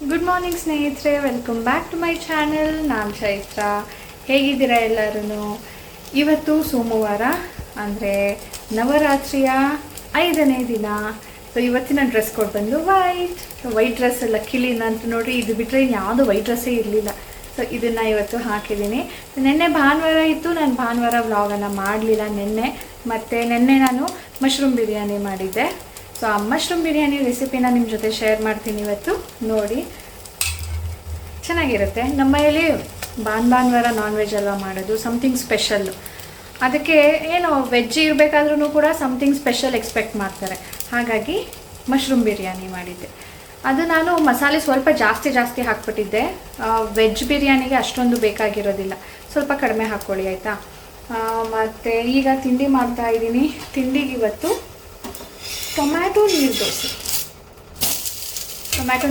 Good morning ಸ್ನೇಹಿತರೆ, welcome back to my channel. ನಾನು ಚೈತ್ರ. ಹೇಗಿದ್ದೀರಾ ಎಲ್ಲರೂ? ಇವತ್ತು ಸೋಮವಾರ, ಅಂದರೆ ನವರಾತ್ರಿಯ 5ನೇ ದಿನ. ಸೊ ಇವತ್ತಿನ ಡ್ರೆಸ್ ಕೋಡ್ ಬಂದು ವೈಟ್ ಡ್ರೆಸ್ ಎಲ್ಲ ಕಿಲಿನ ಅಂತ ನೋಡಿ. ಇದು ಬಿಟ್ಟರೆ ಯಾವುದು ವೈಟ್ ಡ್ರೆಸ್ಸೇ ಇರಲಿಲ್ಲ. ಸೊ ಇದನ್ನು ಇವತ್ತು ಹಾಕಿದ್ದೀನಿ. ನಿನ್ನೆ ಭಾನುವಾರ ಇತ್ತು, ನಾನು ಭಾನುವಾರ ವ್ಲಾಗನ್ನು ಮಾಡಲಿಲ್ಲ ಮತ್ತು ನಿನ್ನೆ ನಾನು ಮಶ್ರೂಮ್ ಬಿರಿಯಾನಿ ಮಾಡಿದ್ದೆ. ಸೊ ಆ ಮಶ್ರೂಮ್ ಬಿರಿಯಾನಿ ರೆಸಿಪಿನ ನಿಮ್ಮ ಜೊತೆ ಶೇರ್ ಮಾಡ್ತೀನಿ ಇವತ್ತು. ನೋಡಿ, ಚೆನ್ನಾಗಿರುತ್ತೆ. ನಮ್ಮ ಮನೆಯಲ್ಲಿ ಭಾನುವಾರ ನಾನ್ ವೆಜ್ ಅಲ್ವಾ ಮಾಡೋದು, ಸಮಥಿಂಗ್ ಸ್ಪೆಷಲ್ಲು. ಅದಕ್ಕೆ ಏನು ವೆಜ್ ಇರಬೇಕಾದ್ರೂ ಕೂಡ ಸಮಥಿಂಗ್ ಸ್ಪೆಷಲ್ ಎಕ್ಸ್ಪೆಕ್ಟ್ ಮಾಡ್ತಾರೆ. ಹಾಗಾಗಿ ಮಶ್ರೂಮ್ ಬಿರಿಯಾನಿ ಮಾಡಿದ್ದೆ. ಅದು ನಾನು ಮಸಾಲೆ ಸ್ವಲ್ಪ ಜಾಸ್ತಿ ಹಾಕ್ಬಿಟ್ಟಿದ್ದೆ. ವೆಜ್ ಬಿರಿಯಾನಿಗೆ ಅಷ್ಟೊಂದು ಬೇಕಾಗಿರೋದಿಲ್ಲ, ಸ್ವಲ್ಪ ಕಡಿಮೆ ಹಾಕ್ಕೊಳ್ಳಿ ಆಯಿತಾ. ಮತ್ತು ಈಗ ತಿಂಡಿ ಮಾಡ್ತಾಯಿದ್ದೀನಿ. ತಿಂಡಿಗೆ ಇವತ್ತು ಟೊಮ್ಯಾಟೊ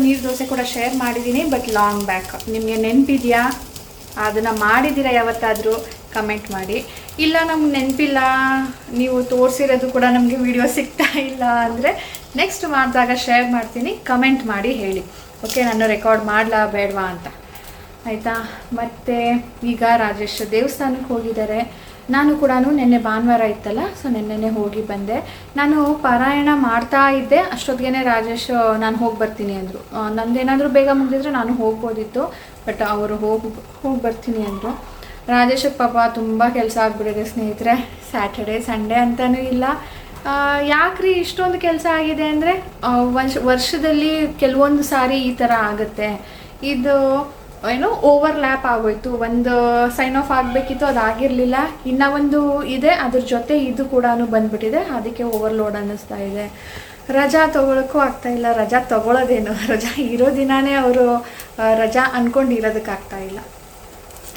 ನೀರು ದೋಸೆ ಕೂಡ ಶೇರ್ ಮಾಡಿದ್ದೀನಿ, ಬಟ್ ಲಾಂಗ್ ಬ್ಯಾಕ್. ನಿಮಗೆ ನೆನಪಿದೆಯಾ? ಅದನ್ನು ಮಾಡಿದ್ದೀರಾ ಯಾವತ್ತಾದರೂ? ಕಮೆಂಟ್ ಮಾಡಿ. ಇಲ್ಲ ನಮ್ಗೆ ನೆನಪಿಲ್ಲ, ನೀವು ತೋರಿಸಿರೋದು ಕೂಡ ನಮಗೆ ವಿಡಿಯೋ ಸಿಗ್ತಾ ಇಲ್ಲ ಅಂದರೆ ನೆಕ್ಸ್ಟ್ ಮಾಡಿದಾಗ ಶೇರ್ ಮಾಡ್ತೀನಿ. ಕಮೆಂಟ್ ಮಾಡಿ ಹೇಳಿ, ಓಕೆ? ನಾನು ರೆಕಾರ್ಡ್ ಮಾಡಲಾ ಬೇಡವಾ ಅಂತ, ಆಯಿತಾ? ಮತ್ತು ಈಗ ರಾಜೇಶ್ ದೇವಸ್ಥಾನಕ್ಕೆ ಹೋಗಿದ್ದಾರೆ. ನಾನು ಕೂಡ ನಿನ್ನೆ ಭಾನುವಾರ ಇತ್ತಲ್ಲ, ಸೊ ನಿನ್ನೆ ಹೋಗಿ ಬಂದೆ. ನಾನು ಪಾರಾಯಣ ಮಾಡ್ತಾ ಇದ್ದೆ, ಅಷ್ಟೊತ್ತಿಗೆ ರಾಜೇಶ್ ನಾನು ಹೋಗಿ ಬರ್ತೀನಿ ಅಂದರು. ನಂದೇನಾದರೂ ಬೇಗ ಮುಗಿದಿದ್ರೆ ನಾನು ಹೋಗ್ಬೋದಿತ್ತು, ಬಟ್ ಅವರು ಹೋಗಿ ಬರ್ತೀನಿ ಅಂದರು. ರಾಜೇಶಕ್ಕೆ ಪಾಪ ತುಂಬ ಕೆಲಸ ಆಗಿಬಿಟ್ಟಿದೆ ಸ್ನೇಹಿತರೆ. ಸ್ಯಾಟರ್ಡೆ ಸಂಡೇ ಅಂತಲೂ ಇಲ್ಲ. ಯಾಕ್ರಿ ಇಷ್ಟೊಂದು ಕೆಲಸ ಆಗಿದೆ ಅಂದರೆ, ವರ್ಷದಲ್ಲಿ ಕೆಲವೊಂದು ಸಾರಿ ಈ ಥರ ಆಗುತ್ತೆ. ಇದು ಏನೋ ಓವರ್ಲ್ಯಾಪ್ ಆಗೋಯ್ತು. ಒಂದು ಸೈನ್ ಆಫ್ ಆಗಬೇಕಿತ್ತು, ಅದಾಗಿರಲಿಲ್ಲ. ಇನ್ನೂ ಒಂದು ಇದೆ, ಅದ್ರ ಜೊತೆ ಇದು ಕೂಡ ಬಂದುಬಿಟ್ಟಿದೆ. ಅದಕ್ಕೆ ಓವರ್ಲೋಡ್ ಅನ್ನಿಸ್ತಾ ಇದೆ. ರಜಾ ತೊಗೊಳಕ್ಕೂ ಆಗ್ತಾಯಿಲ್ಲ. ರಜಾ ತೊಗೊಳೋದೇನು, ರಜಾ ಇರೋ ದಿನಾನೇ ಅವರು ರಜಾ ಅಂದ್ಕೊಂಡು ಇರೋದಕ್ಕಾಗ್ತಾಯಿಲ್ಲ.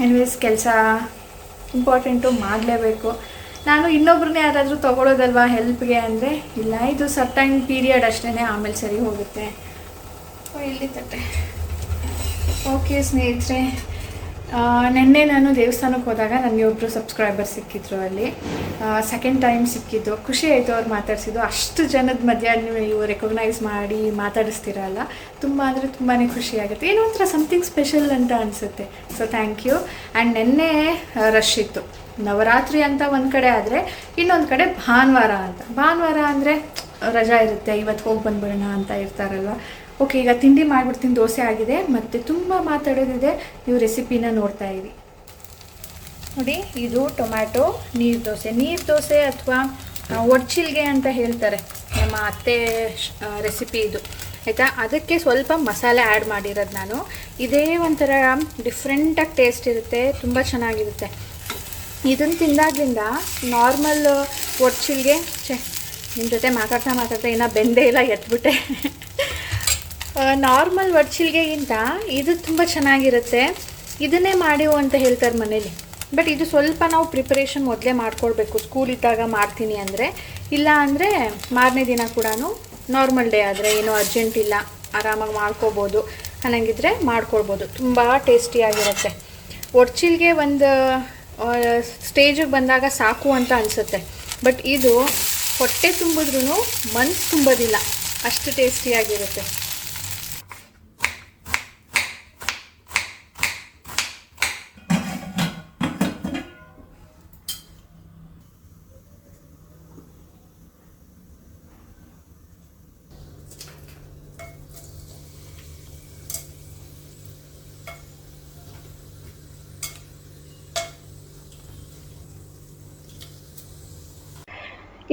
ಎನಿವೇಸ್, ಕೆಲಸ ಇಂಪಾರ್ಟೆಂಟು, ಮಾಡಲೇಬೇಕು. ನಾನು ಇನ್ನೊಬ್ರನ್ನೇ ಯಾರಾದರೂ ತೊಗೊಳೋದಲ್ವಾ ಹೆಲ್ಪ್ಗೆ ಅಂದರೆ, ಇಲ್ಲ, ಇದು ಸರ್ಟೈನ್ ಪೀರಿಯಡ್ ಅಷ್ಟೇ, ಆಮೇಲೆ ಸರಿ ಹೋಗುತ್ತೆ. ಇಲ್ಲಿ ತಟ್ಟೆ. ಓಕೆ ಸ್ನೇಹಿತರೆ, ನಿನ್ನೆ ನಾನು ದೇವಸ್ಥಾನಕ್ಕೆ ಹೋದಾಗ ನನಗೆ ಒಬ್ಬರು ಸಬ್ಸ್ಕ್ರೈಬರ್ ಸಿಕ್ಕಿದ್ರು. ಅಲ್ಲಿ ಸೆಕೆಂಡ್ ಟೈಮ್ ಸಿಕ್ಕಿದ್ದು. ಖುಷಿ ಆಯಿತು ಅವ್ರು ಮಾತಾಡಿಸಿದ್ದು. ಅಷ್ಟು ಜನದ ಮಧ್ಯ ನೀವು ರೆಕಗ್ನೈಸ್ ಮಾಡಿ ಮಾತಾಡಿಸ್ತೀರಲ್ಲ, ತುಂಬ ಅಂದರೆ ತುಂಬಾ ಖುಷಿಯಾಗುತ್ತೆ. ಏನೋ ಒಂಥರ ಸಮಥಿಂಗ್ ಸ್ಪೆಷಲ್ ಅಂತ ಅನಿಸುತ್ತೆ. So thank you. ಆ್ಯಂಡ್ ನಿನ್ನೆ ರಶ್ ಇತ್ತು. ನವರಾತ್ರಿ ಅಂತ ಒಂದು ಕಡೆ ಆದರೆ, ಇನ್ನೊಂದು ಕಡೆ ಭಾನುವಾರ ಅಂದರೆ ರಜಾ ಇರುತ್ತೆ, ಇವತ್ತು ಹೋಗಿ ಬಂದ್ಬಿಡೋಣ ಅಂತ ಇರ್ತಾರಲ್ವ. ಓಕೆ, ಈಗ ತಿಂಡಿ ಮಾಡಿಬಿಡ್ತೀನಿ. ದೋಸೆ ಆಗಿದೆ, ಮತ್ತು ತುಂಬ ಮಾತಾಡೋದಿದೆ. ನೀವು ರೆಸಿಪಿನ ನೋಡ್ತಾ ಇರಿ. ನೋಡಿ, ಇದು ಟೊಮ್ಯಾಟೊ ನೀರು ದೋಸೆ ಅಥವಾ ಒಡ್ಚಿಲ್ಗೆ ಅಂತ ಹೇಳ್ತಾರೆ, ನಮ್ಮ ಅತ್ತೆ ರೆಸಿಪಿ ಇದು, ಆಯಿತಾ? ಅದಕ್ಕೆ ಸ್ವಲ್ಪ ಮಸಾಲೆ ಆ್ಯಡ್ ಮಾಡಿರೋದು ನಾನು. ಇದೇ ಒಂಥರ ಡಿಫ್ರೆಂಟಾಗಿ ಟೇಸ್ಟ್ ಇರುತ್ತೆ, ತುಂಬ ಚೆನ್ನಾಗಿರುತ್ತೆ. ಇದನ್ನು ತಿಂದಾಗ್ಲಿಂದ ನಾರ್ಮಲ್ ಒಡ್ಚಿಲ್ಗೆ ನಿಮ್ಮ ಜೊತೆ ಮಾತಾಡ್ತಾ ಇನ್ನೂ ಬೆಂದೇ ಇಲ್ಲ, ಎತ್ಬಿಟ್ಟೆ. ನಾರ್ಮಲ್ ಒಡ್ಚಿಲ್ಗೆಗಿಂತ ಇದು ತುಂಬ ಚೆನ್ನಾಗಿರುತ್ತೆ. ಇದನ್ನೇ ಮಾಡಿವು ಅಂತ ಹೇಳ್ತಾರೆ ಮನೇಲಿ. ಬಟ್ ಇದು ಸ್ವಲ್ಪ ನಾವು ಪ್ರಿಪರೇಷನ್ ಮೊದಲೇ ಮಾಡ್ಕೊಳ್ಬೇಕು. ಸ್ಕೂಲ್ ಇದ್ದಾಗ ಮಾಡ್ತೀನಿ ಅಂದರೆ, ಇಲ್ಲ ಅಂದರೆ ಮಾರನೇ ದಿನ ಕೂಡ ನಾರ್ಮಲ್ ಡೇ ಆದರೆ, ಏನೋ ಅರ್ಜೆಂಟ್ ಇಲ್ಲ, ಆರಾಮಾಗಿ ಮಾಡ್ಕೋಬೋದು ಅನ್ನಂಗಿದ್ರೆ ಮಾಡ್ಕೊಳ್ಬೋದು. ತುಂಬ ಟೇಸ್ಟಿಯಾಗಿರುತ್ತೆ. ಒಡ್ಚಿಲ್ಗೆ ಒಂದು ಸ್ಟೇಜಿಗೆ ಬಂದಾಗ ಸಾಕು ಅಂತ ಅನಿಸುತ್ತೆ. ಬಟ್ ಇದು ಹೊಟ್ಟೆ ತುಂಬಿದ್ರೂ ಮನಸ್ಸು ತುಂಬೋದಿಲ್ಲ, ಅಷ್ಟು ಟೇಸ್ಟಿಯಾಗಿರುತ್ತೆ.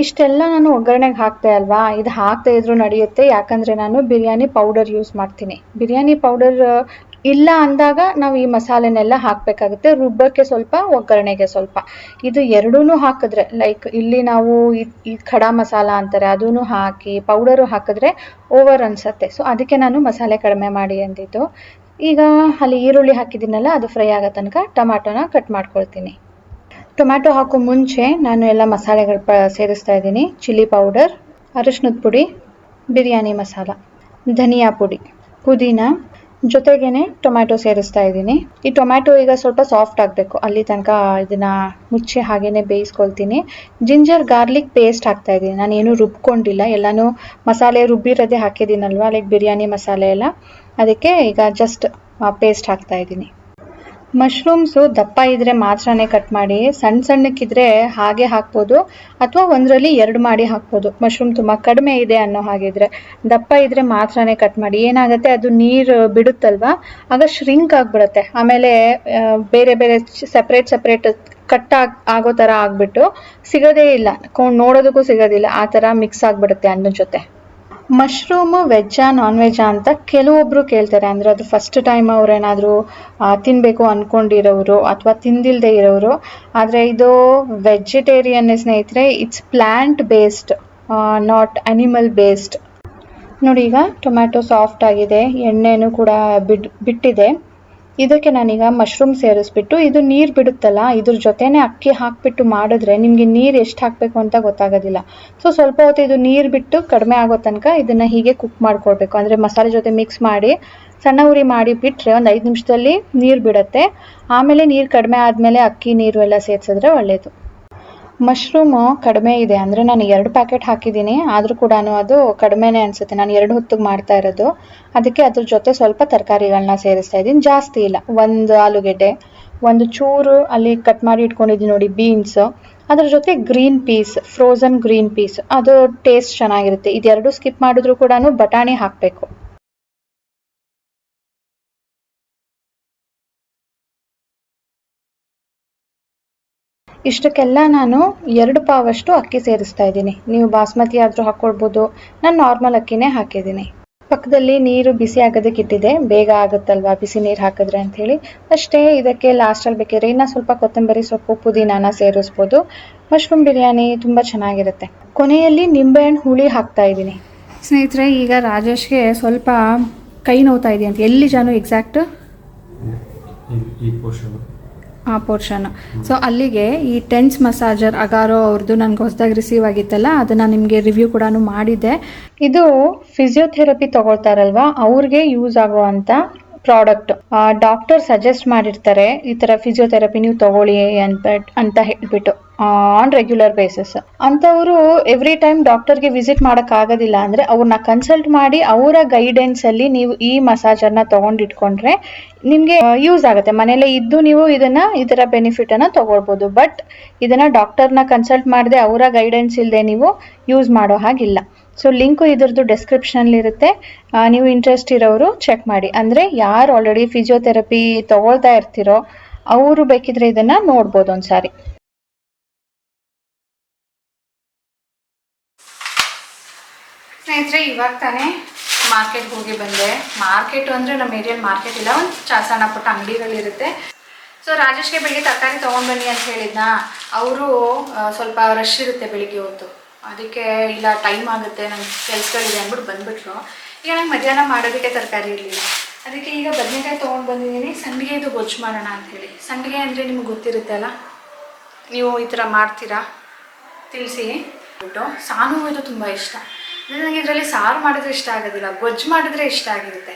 ಇಷ್ಟೆಲ್ಲ ನಾನು ಒಗ್ಗರಣೆಗೆ ಹಾಕ್ತೆ ಅಲ್ವಾ, ಇದು ಹಾಕ್ತಾ ಇದ್ರೂ ನಡೆಯುತ್ತೆ. ಯಾಕಂದರೆ ನಾನು ಬಿರಿಯಾನಿ ಪೌಡರ್ ಯೂಸ್ ಮಾಡ್ತೀನಿ. ಬಿರಿಯಾನಿ ಪೌಡರ್ ಇಲ್ಲ ಅಂದಾಗ ನಾವು ಈ ಮಸಾಲೆನೆಲ್ಲ ಹಾಕಬೇಕಾಗುತ್ತೆ. ರುಬ್ಬಕ್ಕೆ ಸ್ವಲ್ಪ, ಒಗ್ಗರಣೆಗೆ ಸ್ವಲ್ಪ. ಇದು ಎರಡೂ ಹಾಕಿದ್ರೆ, ಲೈಕ್ ಇಲ್ಲಿ ನಾವು ಈ ಖಡಾ ಮಸಾಲ ಅಂತಾರೆ, ಅದೂ ಹಾಕಿ ಪೌಡರು ಹಾಕಿದ್ರೆ ಓವರ್ ಅನಿಸುತ್ತೆ. ಸೊ ಅದಕ್ಕೆ ನಾನು ಮಸಾಲೆ ಕಡಿಮೆ ಮಾಡಿ ಅಂದಿದ್ದು. ಈಗ ಅಲ್ಲಿ ಈರುಳ್ಳಿ ಹಾಕಿದ್ದೀನಲ್ಲ, ಅದು ಫ್ರೈ ಆಗೋ ತನಕ ಟೊಮ್ಯಾಟೊನ ಕಟ್ ಮಾಡ್ಕೊಳ್ತೀನಿ. ಟೊಮ್ಯಾಟೊ ಹಾಕೋ ಮುಂಚೆ ನಾನು ಎಲ್ಲ ಮಸಾಲೆಗಳು ಸೇರಿಸ್ತಾ ಇದ್ದೀನಿ. ಚಿಲ್ಲಿ ಪೌಡರ್, ಅರಿಶಿನದ ಪುಡಿ, ಬಿರಿಯಾನಿ ಮಸಾಲ, ಧನಿಯಾ ಪುಡಿ, ಪುದೀನ, ಜೊತೆಗೇನೆ ಟೊಮ್ಯಾಟೊ ಸೇರಿಸ್ತಾ ಇದ್ದೀನಿ. ಈ ಟೊಮ್ಯಾಟೊ ಈಗ ಸ್ವಲ್ಪ ಸಾಫ್ಟ್ ಆಗಬೇಕು, ಅಲ್ಲಿ ತನಕ ಇದನ್ನ ಮುಚ್ಚಿ ಹಾಗೇನೆ ಬೇಯಿಸ್ಕೊಳ್ತೀನಿ. ಜಿಂಜರ್ ಗಾರ್ಲಿಕ್ ಪೇಸ್ಟ್ ಹಾಕ್ತಾ ಇದ್ದೀನಿ. ನಾನು ಏನು ರುಬ್ಕೊಂಡಿಲ್ಲ, ಎಲ್ಲಾನು ಮಸಾಲೆ ರುಬ್ಬಿರೋದೇ ಹಾಕಿದ್ದೀನಲ್ವಾ, ಲೈಕ್ ಬಿರಿಯಾನಿ ಮಸಾಲೆ ಎಲ್ಲ, ಅದಕ್ಕೆ ಈಗ ಜಸ್ಟ್ ಪೇಸ್ಟ್ ಹಾಕ್ತಾ ಇದ್ದೀನಿ. ಮಶ್ರೂಮ್ಸು ದಪ್ಪ ಇದ್ರೆ ಮಾತ್ರನೇ ಕಟ್ ಮಾಡಿ, ಸಣ್ಣ ಸಣ್ಣಕ್ಕಿದ್ರೆ ಹಾಗೆ ಹಾಕ್ಬೋದು, ಅಥವಾ ಒಂದರಲ್ಲಿ 2 ಮಾಡಿ ಹಾಕ್ಬೋದು. ಮಶ್ರೂಮ್ ತುಂಬ ಕಡಿಮೆ ಇದೆ ಅನ್ನೋ ಹಾಗಿದ್ರೆ, ದಪ್ಪ ಇದ್ರೆ ಮಾತ್ರನೇ ಕಟ್ ಮಾಡಿ. ಏನಾಗುತ್ತೆ, ಅದು ನೀರು ಬಿಡುತ್ತಲ್ವಾ, ಆಗ ಶ್ರಿಂಕ್ ಆಗಿಬಿಡುತ್ತೆ. ಆಮೇಲೆ ಬೇರೆ ಬೇರೆ ಸಪ್ರೇಟ್ ಕಟ್ ಆಗೋ ಥರ ಆಗಿಬಿಟ್ಟು ಸಿಗೋದೇ ಇಲ್ಲ, ನೋಡೋದಕ್ಕೂ ಸಿಗೋದಿಲ್ಲ, ಆ ಥರ ಮಿಕ್ಸ್ ಆಗಿಬಿಡುತ್ತೆ ಅನ್ನೋ ಜೊತೆ. ಮಶ್ರೂಮು ವೆಜ್ಜಾ ನಾನ್ ವೆಜ್ಜಾ ಅಂತ ಕೆಲವೊಬ್ರು ಕೇಳ್ತಾರೆ. ಅಂದರೆ ಅದು ಫಸ್ಟ್ ಟೈಮ್ ಅವ್ರೇನಾದರೂ ತಿನ್ನಬೇಕು ಅಂದ್ಕೊಂಡಿರೋರು ಅಥವಾ ತಿಂದಿಲ್ಲದೆ ಇರೋರು. ಆದರೆ ಇದು ವೆಜಿಟೇರಿಯನ್ ಸ್ನೇಹಿತರೆ, it's plant based, not animal based. ನೋಡಿ, ಈಗ ಟೊಮ್ಯಾಟೊ ಸಾಫ್ಟ್ ಆಗಿದೆ, ಎಣ್ಣೆನೂ ಕೂಡ ಬಿಟ್ಟಿದೆ. ಇದಕ್ಕೆ ನಾನೀಗ ಮಶ್ರೂಮ್ ಸೇರಿಸ್ಬಿಟ್ಟು, ಇದು ನೀರು ಬಿಡುತ್ತಲ್ಲ, ಇದ್ರ ಜೊತೆನೇ ಅಕ್ಕಿ ಹಾಕ್ಬಿಟ್ಟು ಮಾಡಿದ್ರೆ ನಿಮಗೆ ನೀರು ಎಷ್ಟು ಹಾಕಬೇಕು ಅಂತ ಗೊತ್ತಾಗೋದಿಲ್ಲ. ಸೊ ಸ್ವಲ್ಪ ಹೊತ್ತು ಇದು ನೀರು ಬಿಟ್ಟು ಕಡಿಮೆ ಆಗೋ ತನಕ ಇದನ್ನು ಹೀಗೆ ಕುಕ್ ಮಾಡ್ಕೊಳ್ಬೇಕು. ಅಂದರೆ ಮಸಾಲೆ ಜೊತೆ ಮಿಕ್ಸ್ ಮಾಡಿ ಸಣ್ಣ ಉರಿ ಮಾಡಿ ಬಿಟ್ಟರೆ ಒಂದು 5 ನಿಮಿಷದಲ್ಲಿ ನೀರು ಬಿಡುತ್ತೆ. ಆಮೇಲೆ ನೀರು ಕಡಿಮೆ ಆದಮೇಲೆ ಅಕ್ಕಿ ನೀರು ಎಲ್ಲ ಸೇರಿಸಿದ್ರೆ ಒಳ್ಳೆಯದು. ಮಶ್ರೂಮು ಕಡಿಮೆ ಇದೆ, ಅಂದರೆ ನಾನು 2 ಪ್ಯಾಕೆಟ್ ಹಾಕಿದ್ದೀನಿ, ಆದರೂ ಕೂಡ ಅದು ಕಡಿಮೆನೇ ಅನಿಸುತ್ತೆ. ನಾನು 2 ಹೊತ್ತಿಗೆ ಮಾಡ್ತಾ ಇರೋದು, ಅದಕ್ಕೆ ಅದ್ರ ಜೊತೆ ಸ್ವಲ್ಪ ತರಕಾರಿಗಳನ್ನ ಸೇರಿಸ್ತಾ ಇದ್ದೀನಿ. ಜಾಸ್ತಿ ಇಲ್ಲ, 1 ಆಲೂಗೆಡ್ಡೆ, 1 ಚೂರು ಅಲ್ಲಿ ಕಟ್ ಮಾಡಿ ಇಟ್ಕೊಂಡಿದ್ದೀನಿ ನೋಡಿ ಬೀನ್ಸು, ಅದ್ರ ಜೊತೆ green piece, frozen green piece, ಅದು ಟೇಸ್ಟ್ ಚೆನ್ನಾಗಿರುತ್ತೆ. ಇದೆರಡು ಸ್ಕಿಪ್ ಮಾಡಿದ್ರು ಕೂಡ ಬಟಾಣಿ ಹಾಕಬೇಕು. ಇಷ್ಟಕ್ಕೆಲ್ಲ ನಾನು 2 ಪಾವಷ್ಟು ಅಕ್ಕಿ ಸೇರಿಸ್ತಾ ಇದ್ದೀನಿ. ನೀವು ಬಾಸ್ಮತಿ ಆದರೂ ಹಾಕ್ಕೊಳ್ಬೋದು, ನಾನು ನಾರ್ಮಲ್ ಅಕ್ಕಿನೇ ಹಾಕಿದ್ದೀನಿ. ಪಕ್ಕದಲ್ಲಿ ನೀರು ಬಿಸಿ ಆಗೋದಕ್ಕೆ ಇಟ್ಟಿದೆ, ಬೇಗ ಆಗುತ್ತಲ್ವಾ ಬಿಸಿ ನೀರು ಹಾಕಿದ್ರೆ ಅಂಥೇಳಿ. ಅಷ್ಟೇ, ಇದಕ್ಕೆ ಲಾಸ್ಟಲ್ಲಿ ಬೇಕಿದ್ರೆ ಇನ್ನೂ ಸ್ವಲ್ಪ ಕೊತ್ತಂಬರಿ ಸೊಪ್ಪು, ಪುದೀನಾನ ಸೇರಿಸ್ಬೋದು. ಮಶ್ರೂಮ್ ಬಿರಿಯಾನಿ ತುಂಬ ಚೆನ್ನಾಗಿರುತ್ತೆ. ಕೊನೆಯಲ್ಲಿ ನಿಂಬೆಹಣ್ಣು ಹುಳಿ ಹಾಕ್ತಾ ಇದ್ದೀನಿ. ಸ್ನೇಹಿತರೆ, ಈಗ ರಾಜೇಶ್ಗೆ ಸ್ವಲ್ಪ ಕೈ ನೋವ್ತಾ ಇದೆ ಅಂತ. ಎಲ್ಲಿ ಜಾನು ಎಕ್ಸಾಕ್ಟ್? ಆ ಪೋರ್ಷನ್. ಸೊ ಅಲ್ಲಿಗೆ ಈ ಟೆನ್ಸ್ ಮಸಾಜರ್ ಅಗಾರೋ ಅವ್ರದ್ದು ನನಗೆ ಹೊಸದಾಗಿ ರಿಸೀವ್ ಆಗಿತ್ತಲ್ಲ, ಅದನ್ನು ನಿಮಗೆ ರಿವ್ಯೂ ಕೂಡ ಮಾಡಿದ್ದೆ. ಇದು ಫಿಸಿಯೋಥೆರಪಿ ತಗೊಳ್ತಾರಲ್ವಾ, ಅವ್ರಿಗೆ ಯೂಸ್ ಆಗುವಂಥ ಪ್ರಾಡಕ್ಟ್. ಡಾಕ್ಟರ್ ಸಜೆಸ್ಟ್ ಮಾಡಿರ್ತಾರೆ, ಈ ಥರ ಫಿಸಿಯೋಥೆರಪಿ ನೀವು ತಗೊಳ್ಳಿ ಅಂತ ಹೇಳ್ಬಿಟ್ಟು ಆನ್ ರೆಗ್ಯುಲರ್ ಬೇಸಿಸ್. ಅಂಥವರು ಎವ್ರಿ ಟೈಮ್ ಡಾಕ್ಟರ್ಗೆ ವಿಸಿಟ್ ಮಾಡೋಕ್ಕಾಗೋದಿಲ್ಲ ಅಂದರೆ ಅವ್ರನ್ನ ಕನ್ಸಲ್ಟ್ ಮಾಡಿ ಅವರ ಗೈಡೆನ್ಸಲ್ಲಿ ನೀವು ಈ ಮಸಾಜರ್ನ ತೊಗೊಂಡಿಟ್ಕೊಂಡ್ರೆ ನಿಮಗೆ ಯೂಸ್ ಆಗುತ್ತೆ. ಮನೇಲೇ ಇದ್ದು ನೀವು ಈ ಥರ ಬೆನಿಫಿಟನ್ನು ತೊಗೊಳ್ಬೋದು. ಬಟ್ ಇದನ್ನು ಡಾಕ್ಟರ್ನ ಕನ್ಸಲ್ಟ್ ಮಾಡದೆ ಅವರ ಗೈಡೆನ್ಸ್ ಇಲ್ಲದೆ ನೀವು ಯೂಸ್ ಮಾಡೋ ಹಾಗಿಲ್ಲ. ಸೊ ಲಿಂಕು ಇದ್ರದ್ದು ಡಿಸ್ಕ್ರಿಪ್ಷನಲ್ಲಿರುತ್ತೆ, ನೀವು ಇಂಟ್ರೆಸ್ಟ್ ಇರೋರು ಚೆಕ್ ಮಾಡಿ. ಅಂದರೆ ಯಾರು ಆಲ್ರೆಡಿ ಫಿಸಿಯೋಥೆರಪಿ ತೊಗೊಳ್ತಾ ಇರ್ತೀರೋ ಅವರು ಬೇಕಿದ್ರೆ ಇದನ್ನು ನೋಡ್ಬೋದು ಒಂದ್ಸಾರಿ. ಸ್ನೇಹಿತರೆ, ಇವಾಗ ತಾನೇ ಮಾರ್ಕೆಟ್ಗೆ ಹೋಗಿ ಬಂದೆ. ಮಾರ್ಕೆಟು ಅಂದರೆ ನಮ್ಮ ಏರಿಯಲ್ಲಿ ಮಾರ್ಕೆಟ್ ಇಲ್ಲ, ಒಂದು ಸಣ್ಣ ಪುಟ್ಟ ಅಂಗಡಿಗಳಿರುತ್ತೆ. ಸೊ ರಾಜೇಶ್ಗೆ ಬೆಳಿಗ್ಗೆ ತರಕಾರಿ ತೊಗೊಂಡ್ಬನ್ನಿ ಅಂತ ಹೇಳಿದ್ನ, ಅವರು ಸ್ವಲ್ಪ ರಶ್ ಇರುತ್ತೆ ಬೆಳಿಗ್ಗೆ ಹೊತ್ತು, ಅದಕ್ಕೆ ಇಲ್ಲ ಟೈಮ್ ಆಗುತ್ತೆ, ನಂಗೆ ಕೆಲಸಗಳಿದೆ ಅಂದ್ಬಿಟ್ಟು ಬಂದುಬಿಟ್ರು. ಈಗ ನಂಗೆ ಮಧ್ಯಾಹ್ನ ಮಾಡೋದಕ್ಕೆ ತರಕಾರಿ ಇರಲಿಲ್ಲ, ಅದಕ್ಕೆ ಈಗ ಬದನೆಕಾಯಿ ತೊಗೊಂಡು ಬಂದಿದ್ದೀನಿ. ಸಂಡಿಗೆದು ಗೊಜ್ಜು ಮಾಡೋಣ ಅಂಥೇಳಿ. ಸಂಡಿಗೆ ಅಂದರೆ ನಿಮ್ಗೆ ಗೊತ್ತಿರುತ್ತೆ ಅಲ್ಲ, ನೀವು ಈ ಥರ ಮಾಡ್ತೀರಾ ತಿಳಿಸಿ ಬಿಟ್ಟು. ಸಾನು ತುಂಬ ಇಷ್ಟ. ನನಗೆ ಇದರಲ್ಲಿ ಸಾರು ಮಾಡಿದ್ರೆ ಇಷ್ಟ ಆಗೋದಿಲ್ಲ, ಗೊಜ್ಜು ಮಾಡಿದ್ರೆ ಇಷ್ಟ ಆಗಿರುತ್ತೆ.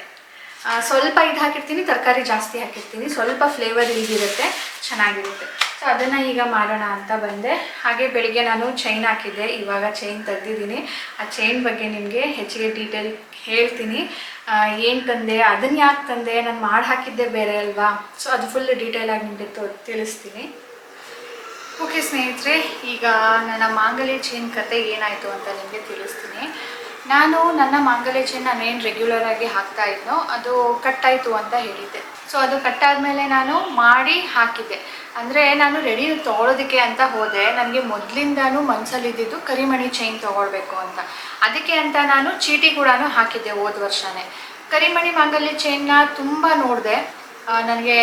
ಸ್ವಲ್ಪ ಇದು ಹಾಕಿರ್ತೀನಿ, ತರಕಾರಿ ಜಾಸ್ತಿ ಹಾಕಿರ್ತೀನಿ, ಸ್ವಲ್ಪ ಫ್ಲೇವರ್ ಇಲ್ಲಿರುತ್ತೆ, ಚೆನ್ನಾಗಿರುತ್ತೆ. ಸೊ ಅದನ್ನು ಈಗ ಮಾಡೋಣ ಅಂತ ಬಂದೆ. ಹಾಗೆ ಬೆಳಿಗ್ಗೆ ನಾನು ಚೈನ್ ಹಾಕಿದ್ದೆ, ಇವಾಗ ಚೈನ್ ತೆಗೆದಿದ್ದೀನಿ. ಆ ಚೈನ್ ಬಗ್ಗೆ ನಿಮಗೆ ಹೆಚ್ಚಿಗೆ ಡೀಟೇಲ್ ಹೇಳ್ತೀನಿ. ಏನು ತಂದೆ, ಅದನ್ನು ಯಾಕೆ ತಂದೆ, ನಾನು ಮಾಡಿ ಹಾಕಿದ್ದೆ ಬೇರೆ ಅಲ್ವಾ. ಸೊ ಅದು ಫುಲ್ ಡೀಟೇಲಾಗಿ ನಿಮಗೆ ತಿಳಿಸ್ತೀನಿ. ಓಕೆ ಸ್ನೇಹಿತರೆ, ಈಗ ನನ್ನ ಮಾಂಗಲ್ಯ ಚೈನ್ ಕತೆ ಏನಾಯಿತು ಅಂತ ನಿಮಗೆ ತಿಳಿಸ್ತೀನಿ. ನಾನು ನನ್ನ ಮಾಂಗಲ್ಯ ಚೈನ್ ನಾನೇನು ರೆಗ್ಯುಲರಾಗಿ ಹಾಕ್ತಾ ಇದ್ನೋ ಅದು ಕಟ್ಟಾಯಿತು ಅಂತ ಹೇಳಿದ್ದೆ. ಸೊ ಅದು ಕಟ್ಟಾದಮೇಲೆ ನಾನು ಮಾಡಿ ಹಾಕಿದ್ದೆ. ಅಂದರೆ ನಾನು ರೆಡಿ ತೊಗೊಳೋದಕ್ಕೆ ಅಂತ ಹೋದೆ. ನನಗೆ ಮೊದಲಿಂದನೂ ಮನಸ್ಸಲ್ಲಿದ್ದಿದ್ದು ಕರಿಮಣಿ ಚೈನ್ ತೊಗೊಳ್ಬೇಕು ಅಂತ. ಅದಕ್ಕೆ ಅಂತ ನಾನು ಚೀಟಿ ಕೂಡ ಹಾಕಿದ್ದೆ ಹೋದ ವರ್ಷವೇ. ಕರಿಮಣಿ ಮಾಂಗಲ್ಯ ಚೈನ್ನ ತುಂಬ ನೋಡಿದೆ. ನನಗೆ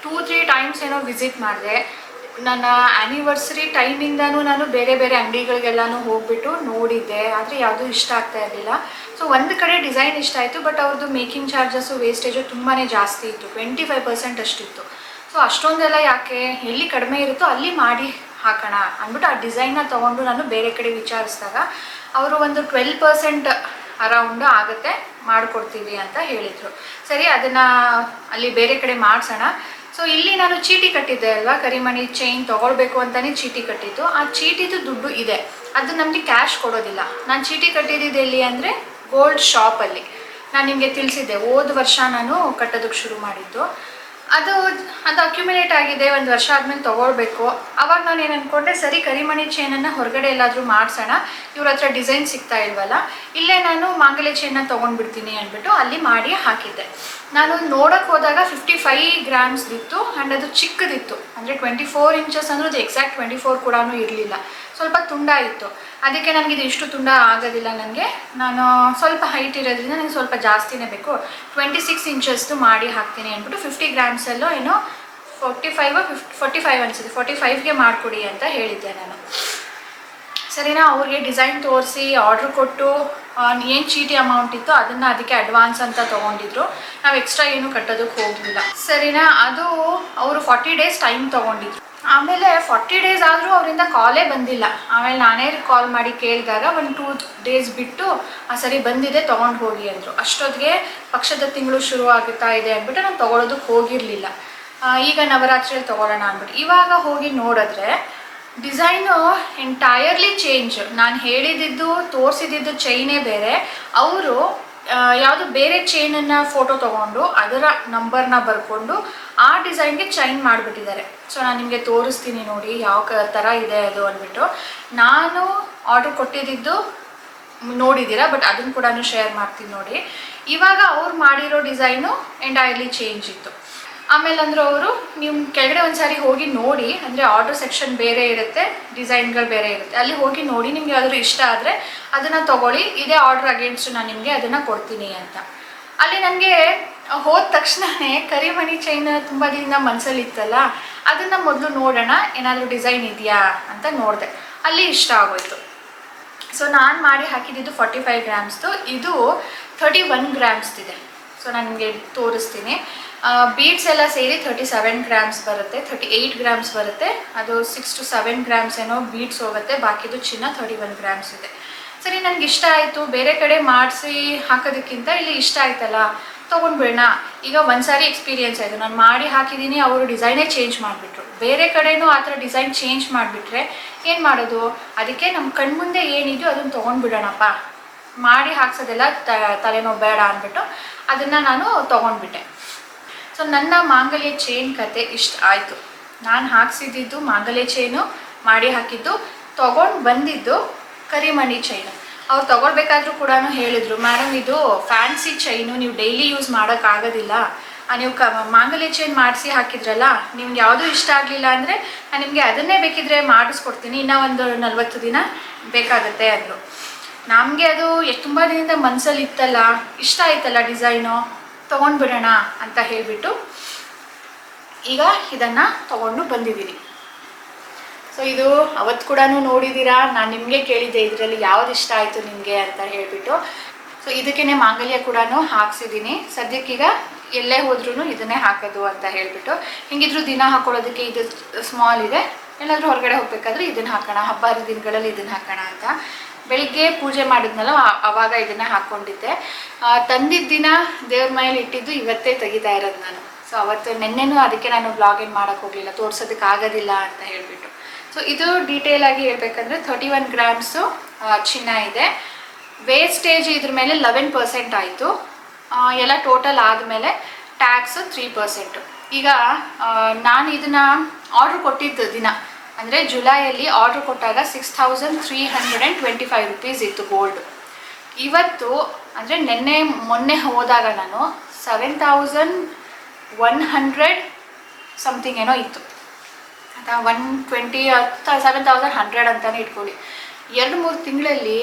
2-3 ಟೈಮ್ಸ್ ಏನೋ ವಿಸಿಟ್ ಮಾಡಿದೆ. ನನ್ನ ಆ್ಯನಿವರ್ಸರಿ ಟೈಮಿಂದನೂ ನಾನು ಬೇರೆ ಬೇರೆ ಅಂಗಡಿಗಳಿಗೆಲ್ಲನೂ ಹೋಗ್ಬಿಟ್ಟು ನೋಡಿದ್ದೆ, ಆದರೆ ಯಾವುದೂ ಇಷ್ಟ ಆಗ್ತಾ ಇರಲಿಲ್ಲ. ಸೊ ಒಂದು ಕಡೆ ಡಿಸೈನ್ ಇಷ್ಟ ಆಯಿತು, ಬಟ್ ಅವ್ರದ್ದು ಮೇಕಿಂಗ್ ಚಾರ್ಜಸ್ಸು ವೇಸ್ಟೇಜು ತುಂಬಾ ಜಾಸ್ತಿ ಇತ್ತು, 25% ಅಷ್ಟಿತ್ತು. ಸೊ ಅಷ್ಟೊಂದೆಲ್ಲ ಯಾಕೆ, ಎಲ್ಲಿ ಕಡಿಮೆ ಇರುತ್ತೋ ಅಲ್ಲಿ ಮಾಡಿ ಹಾಕೋಣ ಅಂದ್ಬಿಟ್ಟು ಆ ಡಿಸೈನ್ನ ತೊಗೊಂಡು ನಾನು ಬೇರೆ ಕಡೆ ವಿಚಾರಿಸಿದಾಗ ಅವರು ಒಂದು 12% ಅರೌಂಡ್ ಆಗುತ್ತೆ ಮಾಡಿಕೊಡ್ತೀವಿ ಅಂತ ಹೇಳಿದರು. ಸರಿ, ಅದನ್ನು ಅಲ್ಲಿ ಬೇರೆ ಕಡೆ ಮಾಡಿಸೋಣ. ಸೊ ಇಲ್ಲಿ ನಾನು ಚೀಟಿ ಕಟ್ಟಿದ್ದೆ ಅಲ್ವಾ, ಕರಿಮಣಿ ಚೈನ್ ತೊಗೊಳ್ಬೇಕು ಅಂತಲೇ ಚೀಟಿ ಕಟ್ಟಿದ್ದು. ಆ ಚೀಟಿದು ದುಡ್ಡು ಇದೆ, ಅದು ನಮಗೆ ಕ್ಯಾಶ್ ಕೊಡೋದಿಲ್ಲ. ನಾನು ಚೀಟಿ ಕಟ್ಟಿದ್ದು ಎಲ್ಲಿ ಅಂದರೆ ಗೋಲ್ಡ್ ಶಾಪಲ್ಲಿ. ನಾನು ನಿಮಗೆ ತಿಳಿಸಿದ್ದೆ, ಹೋದ ವರ್ಷ ನಾನು ಕಟ್ಟೋದಕ್ಕೆ ಶುರು ಮಾಡಿದ್ದು. ಅದು ಅಕ್ಯುಮಿಲೇಟ್ ಆಗಿದೆ, 1 ವರ್ಷ ಆದಮೇಲೆ ತೊಗೊಳ್ಬೇಕು. ಆವಾಗ ನಾನು ಏನು ಅಂದ್ಕೊಂಡೆ, ಸರಿ ಕರಿಮಣಿ ಚೈನನ್ನು ಹೊರಗಡೆ ಎಲ್ಲಾದರೂ ಮಾಡಿಸೋಣ, ಇವ್ರ ಹತ್ರ ಡಿಸೈನ್ ಸಿಗ್ತಾ ಇಲ್ವಲ್ಲ, ಇಲ್ಲೇ ನಾನು ಮಾಂಗಲ್ಯ ಚೈನ್ನ ತೊಗೊಂಡ್ಬಿಡ್ತೀನಿ ಅಂದ್ಬಿಟ್ಟು ಅಲ್ಲಿ ಮಾಡಿ ಹಾಕಿದ್ದೆ. ನಾನು ನೋಡೋಕ್ಕೆ ಹೋದಾಗ 55 ಗ್ರಾಮ್ಸ್ದಿತ್ತು ಆ್ಯಂಡ್ ಅದು ಚಿಕ್ಕದಿತ್ತು. ಅಂದರೆ 24 ಇಂಚಸ್ ಅಂದರೆ ಅದು ಎಕ್ಸಾಕ್ಟ್ 24 ಕೂಡ ಇರಲಿಲ್ಲ, ಸ್ವಲ್ಪ ತುಂಡ ಇತ್ತು. ಅದಕ್ಕೆ ನನಗೆ ಇದು ಇಷ್ಟು ತುಂಡ ಆಗೋದಿಲ್ಲ, ನನಗೆ ನಾನು ಸ್ವಲ್ಪ ಹೈಟ್ ಇರೋದ್ರಿಂದ ನನಗೆ ಸ್ವಲ್ಪ ಜಾಸ್ತಿನೇ ಬೇಕು, 26 ಇಂಚಸ್ದು ಮಾಡಿ ಹಾಕ್ತೀನಿ ಅಂದ್ಬಿಟ್ಟು 50 ಗ್ರಾಮ್ಸಲ್ಲೋ ಏನೋ 45 ಅನಿಸುತ್ತೆ, 45ಗೆ ಮಾಡಿಕೊಡಿ ಅಂತ ಹೇಳಿದ್ದೆ ನಾನು. ಸರಿನಾ, ಅವ್ರಿಗೆ ಡಿಸೈನ್ ತೋರಿಸಿ ಆರ್ಡ್ರ್ ಕೊಟ್ಟು ಏನು ಚೀಟಿ ಅಮೌಂಟ್ ಇತ್ತು ಅದನ್ನು ಅದಕ್ಕೆ ಅಡ್ವಾನ್ಸ್ ಅಂತ ತೊಗೊಂಡಿದ್ರು. ನಾವು ಎಕ್ಸ್ಟ್ರಾ ಏನು ಕಟ್ಟೋದಕ್ಕೆ ಹೋಗಲಿಲ್ಲ. ಸರಿನಾ, ಅದು ಅವರು 40 ಡೇಸ್ ಟೈಮ್ ತೊಗೊಂಡಿದ್ರು. ಆಮೇಲೆ 40 ಡೇಸ್ ಆದರೂ ಅವರಿಂದ ಕಾಲೇ ಬಂದಿಲ್ಲ. ಆಮೇಲೆ ನಾನೇ ಕಾಲ್ ಮಾಡಿ ಕೇಳಿದಾಗ 1-2 ಡೇಸ್ ಬಿಟ್ಟು ಸರಿ ಬಂದಿದೆ ತೊಗೊಂಡು ಹೋಗಿ ಅಂದರು. ಅಷ್ಟೊತ್ತಿಗೆ ಪಕ್ಷದ ತಿಂಗಳು ಶುರು ಆಗುತ್ತಾ ಇದೆ ಅಂದ್ಬಿಟ್ಟು ನಾನು ತೊಗೊಳೋದಕ್ಕೆ ಹೋಗಿರಲಿಲ್ಲ. ಈಗ ನವರಾತ್ರಿಯಲ್ಲಿ ತೊಗೊಳ್ಳೋಣ ಅಂದ್ಬಿಟ್ಟು ಇವಾಗ ಹೋಗಿ ನೋಡಿದ್ರೆ ಡಿಸೈನು ಎಂಟೈರ್ಲಿ ಚೇಂಜ್. ನಾನು ಹೇಳಿದ್ದು ತೋರಿಸಿದ್ದು ಚೈನೇ ಬೇರೆ, ಅವರು ಯಾವುದೋ ಬೇರೆ ಚೈನನ್ನು ಫೋಟೋ ತೊಗೊಂಡು ಅದರ ನಂಬರ್ನ ಬರ್ಕೊಂಡು ಆ ಡಿಸೈನ್ಗೆ ಚೈನ್ ಮಾಡಿಬಿಟ್ಟಿದ್ದಾರೆ. ಸೊ ನಾನು ನಿಮಗೆ ತೋರಿಸ್ತೀನಿ ನೋಡಿ ಯಾವ ಥರ ಇದೆ ಅದು ಅಂದ್ಬಿಟ್ಟು. ನಾನು ಆರ್ಡ್ರ್ ಕೊಟ್ಟಿದ್ದು ನೋಡಿದ್ದೀರಾ, ಬಟ್ ಅದನ್ನು ಕೂಡ ಶೇರ್ ಮಾಡ್ತೀನಿ ನೋಡಿ. ಇವಾಗ ಅವ್ರು ಮಾಡಿರೋ ಡಿಸೈನು ಎಂಟೈರ್ಲಿ ಚೇಂಜ್ ಇತ್ತು. ಆಮೇಲೆ ಅಂದರು ಅವರು, ನೀವು ಕೆಳಗಡೆ ಒಂದು ಸಾರಿ ಹೋಗಿ ನೋಡಿ, ಅಂದರೆ ಆರ್ಡರ್ ಸೆಕ್ಷನ್ ಬೇರೆ ಇರುತ್ತೆ, ಡಿಸೈನ್ಗಳು ಬೇರೆ ಇರುತ್ತೆ, ಅಲ್ಲಿ ಹೋಗಿ ನೋಡಿ, ನಿಮ್ಗೆ ಯಾವ್ದಾದ್ರು ಇಷ್ಟ ಆದರೆ ಅದನ್ನು ತೊಗೊಳ್ಳಿ, ಇದೇ ಆರ್ಡ್ರ್ ಅಗೇನ್ಸ್ಟ್ ನಾನು ನಿಮಗೆ ಅದನ್ನು ಕೊಡ್ತೀನಿ ಅಂತ. ಅಲ್ಲಿ ನನಗೆ ಹೋದ ತಕ್ಷಣವೇ ಕರಿಮಣಿ ಚೈನ್ ತುಂಬ ದಿನದಿಂದ ಮನಸ್ಸಲ್ಲಿ ಇತ್ತಲ್ಲ, ಅದನ್ನು ಮೊದಲು ನೋಡೋಣ ಏನಾದರೂ ಡಿಸೈನ್ ಇದೆಯಾ ಅಂತ ನೋಡಿದೆ, ಅಲ್ಲಿ ಇಷ್ಟ ಆಗೋಯ್ತು. ಸೊ ನಾನು ಮಾಡಿ ಹಾಕಿದ್ದು 45 ಗ್ರಾಮ್ಸ್ದು, ಇದು 31 ಗ್ರಾಮ್ಸ್ದಿದೆ. ಸೊ ನಾನು ನಿಮಗೆ ತೋರಿಸ್ತೀನಿ. ಬೀಡ್ಸ್ ಎಲ್ಲ ಸೇರಿ 37 ಗ್ರಾಮ್ಸ್ ಬರುತ್ತೆ, 38 ಗ್ರಾಮ್ಸ್ ಬರುತ್ತೆ. ಅದು 6 to 7 ಗ್ರಾಮ್ಸ್ ಏನೋ ಬೀಡ್ಸ್ ಹೋಗುತ್ತೆ, ಬಾಕಿದು ಚಿನ್ನ 31 ಗ್ರಾಮ್ಸ್ ಇದೆ. ಸರಿ, ನನಗೆ ಇಷ್ಟ ಆಯಿತು, ಬೇರೆ ಕಡೆ ಮಾಡಿಸಿ ಹಾಕೋದಕ್ಕಿಂತ ಇಲ್ಲಿ ಇಷ್ಟ ಆಯ್ತಲ್ಲ ತೊಗೊಂಡ್ಬಿಡೋಣ. ಈಗ ಒಂದು ಸಾರಿ ಎಕ್ಸ್ಪೀರಿಯೆನ್ಸ್ ಆಯಿತು, ನಾನು ಮಾಡಿ ಹಾಕಿದ್ದೀನಿ, ಅವರು ಡಿಸೈನೇ ಚೇಂಜ್ ಮಾಡಿಬಿಟ್ರು. ಬೇರೆ ಕಡೆಯೂ ಆ ಥರ ಡಿಸೈನ್ ಚೇಂಜ್ ಮಾಡಿಬಿಟ್ರೆ ಏನು ಮಾಡೋದು? ಅದಕ್ಕೆ ನಮ್ಮ ಕಣ್ಮುಂದೆ ಏನಿದೆಯೋ ಅದನ್ನು ತೊಗೊಂಡ್ಬಿಡೋಣಪ್ಪ, ಮಾಡಿ ಹಾಕ್ಸೋದೆಲ್ಲ ತಲೆನೋವು ಬೇಡ ಅಂದ್ಬಿಟ್ಟು ಅದನ್ನು ನಾನು ತೊಗೊಂಡ್ಬಿಟ್ಟೆ. ಸೊ ನನ್ನ ಮಾಂಗಲ್ಯ ಚೈನ್ ಕತೆ ಇಷ್ಟ ಆಯಿತು. ನಾನು ಹಾಕ್ಸಿದ್ದು ಮಾಂಗಲ್ಯ ಚೈನು, ಮಾಡಿ ಹಾಕಿದ್ದು, ತೊಗೊಂಡು ಬಂದಿದ್ದು ಕರಿಮಣಿ ಚೈನು. ಅವ್ರು ತೊಗೊಳ್ಬೇಕಾದ್ರೂ ಕೂಡ ಹೇಳಿದರು, ಮೇಡಮ್ ಇದು ಫ್ಯಾನ್ಸಿ ಚೈನು, ನೀವು ಡೈಲಿ ಯೂಸ್ ಮಾಡೋಕ್ಕಾಗೋದಿಲ್ಲ, ನೀವು ಮಾಂಗಲ್ಯ ಚೈನ್ ಮಾಡಿಸಿ ಹಾಕಿದ್ರಲ್ಲ, ನಿಮ್ಗೆ ಯಾವುದೂ ಇಷ್ಟ ಆಗಲಿಲ್ಲ ಅಂದರೆ ನಾನು ನಿಮಗೆ ಅದನ್ನೇ ಬೇಕಿದ್ರೆ ಮಾಡಿಸ್ಕೊಡ್ತೀನಿ, ಇನ್ನೂ ಒಂದು 40 ದಿನ ಬೇಕಾಗುತ್ತೆ ಅಂದರು. ನಮಗೆ ಅದು ತುಂಬ ದಿನದಿಂದ ಮನಸ್ಸಲ್ಲಿ ಇತ್ತಲ್ಲ, ಇಷ್ಟ ಆಯ್ತಲ್ಲ ಡಿಸೈನು, ತೊಗೊಂಡ್ಬಿಡೋಣ ಅಂತ ಹೇಳಿಬಿಟ್ಟು ಈಗ ಇದನ್ನು ತೊಗೊಂಡು ಬಂದಿದ್ದೀನಿ. ಸೊ ಇದು ಅವತ್ತು ಕೂಡ ನೋಡಿದ್ದೀರಾ, ನಾನು ನಿಮಗೆ ಕೇಳಿದ್ದೆ ಇದರಲ್ಲಿ ಯಾವ್ದು ಇಷ್ಟ ಆಯಿತು ನಿಮಗೆ ಅಂತ ಹೇಳಿಬಿಟ್ಟು. ಸೊ ಇದಕ್ಕೇ ಮಾಂಗಲ್ಯ ಕೂಡ ಹಾಕ್ಸಿದ್ದೀನಿ. ಸದ್ಯಕ್ಕೀಗ ಎಲ್ಲೇ ಹೋದ್ರೂ ಇದನ್ನೇ ಹಾಕೋದು ಅಂತ ಹೇಳಿಬಿಟ್ಟು, ಹಿಂಗಿದ್ರು ದಿನ ಹಾಕೊಳ್ಳೋದಕ್ಕೆ ಇದು ಸ್ಮಾಲ್ ಇದೆ, ಎಲ್ಲಾದರೂ ಹೊರಗಡೆ ಹೋಗ್ಬೇಕಾದ್ರೆ ಇದನ್ನು ಹಾಕೋಣ, ಹಬ್ಬ ಹರಿದಿನಗಳಲ್ಲಿ ಇದನ್ನು ಹಾಕೋಣ ಅಂತ. ಬೆಳಿಗ್ಗೆ ಪೂಜೆ ಮಾಡಿದ್ನಲ್ಲ ಆವಾಗ ಇದನ್ನು ಹಾಕ್ಕೊಂಡಿದ್ದೆ. ತಂದಿದ್ದ ದಿನ ದೇವ್ರ ಮನೇಲಿ ಇಟ್ಟಿದ್ದು ಇವತ್ತೇ ತೆಗಿತಾ ಇರೋದು ನಾನು. ಸೊ ಅವತ್ತು ನೆನ್ನೆನೂ ಅದಕ್ಕೆ ನಾನು ಬ್ಲಾಗ್ ಏನು ಮಾಡೋಕ್ಕೆ ಹೋಗಲಿಲ್ಲ, ತೋರ್ಸೋದಕ್ಕೆ ಆಗೋದಿಲ್ಲ ಅಂತ ಹೇಳಿಬಿಟ್ಟು. ಸೊ ಇದು ಡೀಟೇಲಾಗಿ ಹೇಳ್ಬೇಕಂದ್ರೆ 31 ಗ್ರಾಮ್ಸು ಚಿನ್ನ ಇದೆ. ವೇಸ್ಟೇಜ್ ಇದ್ರ ಮೇಲೆ 11% ಆಯಿತು. ಎಲ್ಲ ಟೋಟಲ್ ಆದಮೇಲೆ ಟ್ಯಾಕ್ಸು 3%. ಈಗ ನಾನು ಇದನ್ನು ಆರ್ಡ್ರ್ ಕೊಟ್ಟಿದ್ದ ದಿನ ಅಂದರೆ ಜುಲೈಯಲ್ಲಿ ಆರ್ಡ್ರ್ ಕೊಟ್ಟಾಗ 6325 ರುಪೀಸ್ ಇತ್ತು ಗೋಲ್ಡ್. ಇವತ್ತು ಅಂದರೆ ಮೊನ್ನೆ ಹೋದಾಗ ನಾನು 7100 ಸಮಥಿಂಗ್ ಏನೋ ಇತ್ತು, ಅಥವಾ 120 7100 ಅಂತಲೇ ಇಟ್ಕೊಳ್ಳಿ. 2-3 ತಿಂಗಳಲ್ಲಿ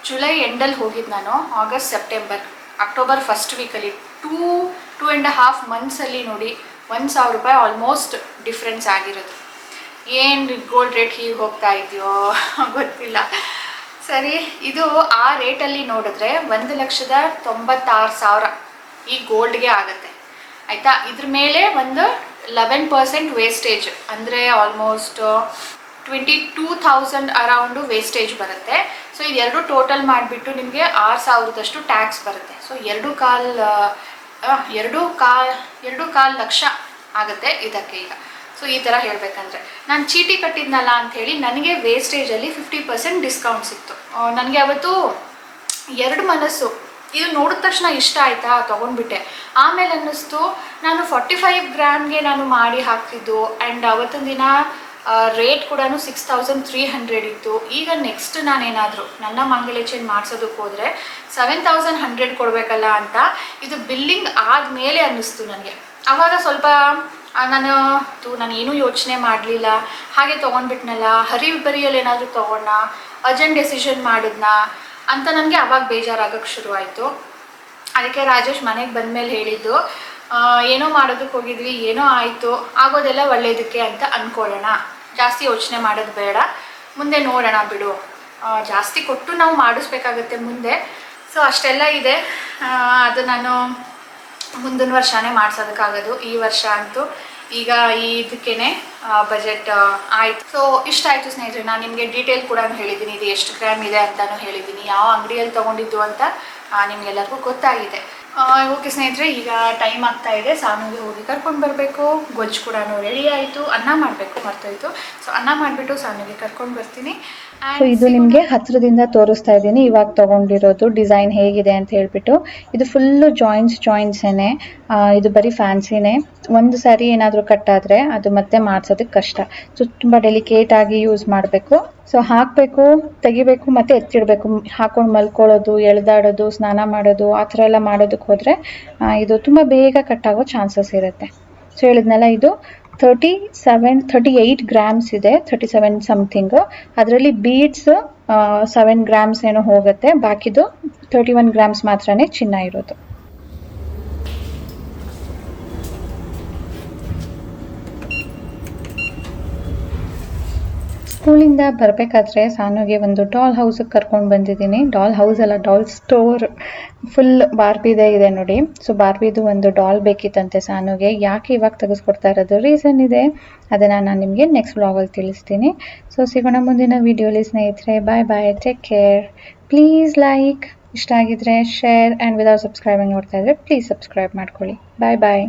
ಜುಲೈ ಎಂಡಲ್ಲಿ ಹೋಗಿದ್ದು ನಾನು, ಆಗಸ್ಟ್ ಸೆಪ್ಟೆಂಬರ್ ಅಕ್ಟೋಬರ್ ಫಸ್ಟ್ ವೀಕಲ್ಲಿ 2.5 ಮಂತ್ಸಲ್ಲಿ ನೋಡಿ 1000 ರೂಪಾಯಿ ಆಲ್ಮೋಸ್ಟ್ ಡಿಫ್ರೆನ್ಸ್ ಆಗಿರೋದು. ಏನು ಗೋಲ್ಡ್ ರೇಟ್ ಹೀಗೆ ಹೋಗ್ತಾ ಇದೆಯೋ ಗೊತ್ತಿಲ್ಲ. ಸರಿ, ಇದು ಆ ರೇಟಲ್ಲಿ ನೋಡಿದ್ರೆ 1,96,000 ಈ ಗೋಲ್ಡ್ಗೆ ಆಗುತ್ತೆ ಆಯಿತಾ. ಇದ್ರ ಮೇಲೆ ಒಂದು 11% ವೇಸ್ಟೇಜ್ ಅಂದರೆ ಆಲ್ಮೋಸ್ಟ್ 22,000 ಅರೌಂಡು ವೇಸ್ಟೇಜ್ ಬರುತ್ತೆ. ಸೊ ಇದೆರಡು ಟೋಟಲ್ ಮಾಡಿಬಿಟ್ಟು ನಿಮಗೆ 6,000 ಟ್ಯಾಕ್ಸ್ ಬರುತ್ತೆ. ಸೊ 2.25 ಲಕ್ಷ ಆಗುತ್ತೆ ಇದಕ್ಕೆ ಈಗ. ಸೊ ಈ ಥರ ಹೇಳಬೇಕಂದ್ರೆ ನಾನು ಚೀಟಿ ಕಟ್ಟಿದ್ನಲ್ಲ ಅಂಥೇಳಿ ನನಗೆ ವೇಸ್ಟೇಜಲ್ಲಿ 50% ಡಿಸ್ಕೌಂಟ್ ಸಿಕ್ತು. ನನಗೆ ಅವತ್ತು ಎರಡು ಮನಸ್ಸು, ಇದು ನೋಡಿದ ತಕ್ಷಣ ಇಷ್ಟ ಆಯಿತಾ ತೊಗೊಂಡ್ಬಿಟ್ಟೆ. ಆಮೇಲೆ ಅನ್ನಿಸ್ತು ನಾನು 45 ಗ್ರಾಮ್ಗೆ ನಾನು ಮಾಡಿ ಹಾಕ್ತಿದ್ದು. ಆ್ಯಂಡ್ ಅವತ್ತಿನ ದಿನ ರೇಟ್ ಕೂಡ 6,300 ಇತ್ತು. ಈಗ ನೆಕ್ಸ್ಟ್ ನಾನೇನಾದರೂ ನನ್ನ ಮಂಗಲ ಚೈನ್ ಮಾಡಿಸೋದಕ್ಕೆ ಹೋದರೆ 7,100 ಕೊಡಬೇಕಲ್ಲ ಅಂತ ಇದು ಬಿಲ್ಲಿಂಗ್ ಆದಮೇಲೆ ಅನ್ನಿಸ್ತು ನನಗೆ. ಆವಾಗ ಸ್ವಲ್ಪ ನಾನು ಏನೂ ಯೋಚನೆ ಮಾಡಲಿಲ್ಲ, ಹಾಗೆ ತೊಗೊಂಡ್ಬಿಟ್ನಲ್ಲ, ಹರಿಬರಿಯಲ್ಲಿ ಏನಾದರೂ ತೊಗೊಂಡ, ಅರ್ಜೆಂಟ್ ಡೆಸಿಷನ್ ಮಾಡಿದ್ನಾ ಅಂತ ನನಗೆ ಆವಾಗ ಬೇಜಾರಾಗಕ್ಕೆ ಶುರುವಾಯಿತು. ಅದಕ್ಕೆ ರಾಜೇಶ್ ಮನೆಗೆ ಬಂದಮೇಲೆ ಹೇಳಿದ್ದು, ಏನೋ ಮಾಡೋದಕ್ಕೆ ಹೋಗಿದ್ವಿ, ಏನೋ ಆಯಿತು, ಆಗೋದೆಲ್ಲ ಒಳ್ಳೆಯದಕ್ಕೆ ಅಂತ ಅಂದ್ಕೊಳ್ಳೋಣ, ಜಾಸ್ತಿ ಯೋಚನೆ ಮಾಡೋದು ಬೇಡ, ಮುಂದೆ ನೋಡೋಣ ಬಿಡು, ಜಾಸ್ತಿ ಕೊಟ್ಟು ನಾವು ಮಾಡಿಸ್ಬೇಕಾಗತ್ತೆ ಮುಂದೆ. ಸೊ ಅಷ್ಟೆಲ್ಲ ಇದೆ. ಅದು ನಾನು ಮುಂದಿನ ವರ್ಷನೇ ಮಾಡ್ಸೋದಕ್ಕಾಗೋದು, ಈ ವರ್ಷ ಅಂತೂ ಈಗ ಇದಕ್ಕೇ ಬಜೆಟ್ ಆಯಿತು. ಸೊ ಇಷ್ಟ ಆಯಿತು ಸ್ನೇಹಿತರೆ. ನಾನು ನಿಮಗೆ ಡೀಟೇಲ್ ಕೂಡ ಹೇಳಿದ್ದೀನಿ, ಇದು ಎಷ್ಟು ಗ್ರಾಮ್ ಇದೆ ಅಂತಲೂ ಹೇಳಿದ್ದೀನಿ, ಯಾವ ಅಂಗಡಿಯಲ್ಲಿ ತೊಗೊಂಡಿದ್ದು ಅಂತ ನಿಮಗೆಲ್ಲರಿಗೂ ಗೊತ್ತಾಗಿದೆ. ಓಕೆ ಸ್ನೇಹಿತರೆ, ಈಗ ಟೈಮ್ ಆಗ್ತಾ ಇದೆ, ಸಾನುಗೆ ಹೋಗಿ ಕರ್ಕೊಂಡು ಬರಬೇಕು. ಗೊಜ್ಜು ಕೂಡ ರೆಡಿ ಆಯಿತು, ಅನ್ನ ಮಾಡಬೇಕು ಮರ್ತೋಯ್ತು. ಸೊ ಅನ್ನ ಮಾಡಿಬಿಟ್ಟು ಸಾನುಗೆ ಕರ್ಕೊಂಡು ಬರ್ತೀನಿ. ಸೊ ಇದು ನಿಮಗೆ ಹತ್ತಿರದಿಂದ ತೋರಿಸ್ತಾ ಇದ್ದೀನಿ ಇವಾಗ ತೊಗೊಂಡಿರೋದು ಡಿಸೈನ್ ಹೇಗಿದೆ ಅಂತ ಹೇಳ್ಬಿಟ್ಟು. ಇದು ಫುಲ್ಲು ಜಾಯಿಂಟ್ಸೇನೆ, ಇದು ಬರೀ ಫ್ಯಾನ್ಸಿನೇ. ಒಂದು ಸಾರಿ ಏನಾದರೂ ಕಟ್ಟಾದರೆ ಅದು ಮತ್ತೆ ಮಾಡಿಸೋದಕ್ಕೆ ಕಷ್ಟ. ಸೊ ತುಂಬ ಡೆಲಿಕೇಟಾಗಿ ಯೂಸ್ ಮಾಡಬೇಕು. ಸೊ ಹಾಕಬೇಕು, ತೆಗಿಬೇಕು, ಮತ್ತು ಎತ್ತಿಡಬೇಕು. ಹಾಕೊಂಡು ಮಲ್ಕೊಳ್ಳೋದು, ಎಳೆದಾಡೋದು, ಸ್ನಾನ ಮಾಡೋದು ಆ ಥರ ಎಲ್ಲ ಮಾಡೋದಕ್ಕೆ ಹೋದರೆ ಇದು ತುಂಬ ಬೇಗ ಕಟ್ಟಾಗೋ ಚಾನ್ಸಸ್ ಇರುತ್ತೆ. ಸೊ ಹೇಳಿದ್ನಲ್ಲ, ಇದು 38 ಗ್ರಾಮ್ಸ್ ಇದೆ, 37 ಸಮಥಿಂಗು. ಅದರಲ್ಲಿ ಬೀಡ್ಸ್ 7 ಗ್ರಾಮ್ಸ್ ಏನೋ ಹೋಗುತ್ತೆ, ಬಾಕಿದು 31 ಗ್ರಾಮ್ಸ್ ಮಾತ್ರನೇ ಚಿನ್ನ ಇರೋದು. ಸ್ಕೂಲಿಂದ ಬರಬೇಕಾದ್ರೆ ಸಾನುಗೆ ಒಂದು ಡಾಲ್ ಹೌಸಿಗೆ ಕರ್ಕೊಂಡು ಬಂದಿದ್ದೀನಿ. ಡಾಲ್ ಹೌಸ್ ಅಲ್ಲ, ಡಾಲ್ ಸ್ಟೋರ್. ಫುಲ್ ಬಾರ್ಬಿದೇ ಇದೆ ನೋಡಿ. ಸೊ ಬಾರ್ಬಿದು ಒಂದು ಡಾಲ್ ಬೇಕಿತ್ತಂತೆ ಸಾನುಗೆ. ಯಾಕೆ ಇವಾಗ ತೆಗೆಸ್ಕೊಡ್ತಾ ಇರೋದು ರೀಸನ್ ಇದೆ, ಅದನ್ನು ನಾನು ನಿಮಗೆ ನೆಕ್ಸ್ಟ್ ವ್ಲಾಗಲ್ಲಿ ತಿಳಿಸ್ತೀನಿ. ಸೊ ಸಿಗೋಣ ಮುಂದಿನ ವಿಡಿಯೋಲಿ ಸ್ನೇಹಿತರೆ. ಬಾಯ್ ಬಾಯ್, ಟೇಕ್ ಕೇರ್. ಪ್ಲೀಸ್ ಲೈಕ್, ಇಷ್ಟ ಆಗಿದ್ರೆ ಶೇರ್, ಆ್ಯಂಡ್ ವಿದೌಟ್ ಸಬ್ಸ್ಕ್ರೈಬಿಂಗ್ ನೋಡ್ತಾ ಇದ್ರೆ ಪ್ಲೀಸ್ ಸಬ್ಸ್ಕ್ರೈಬ್ ಮಾಡ್ಕೊಳ್ಳಿ. ಬಾಯ್ ಬಾಯ್.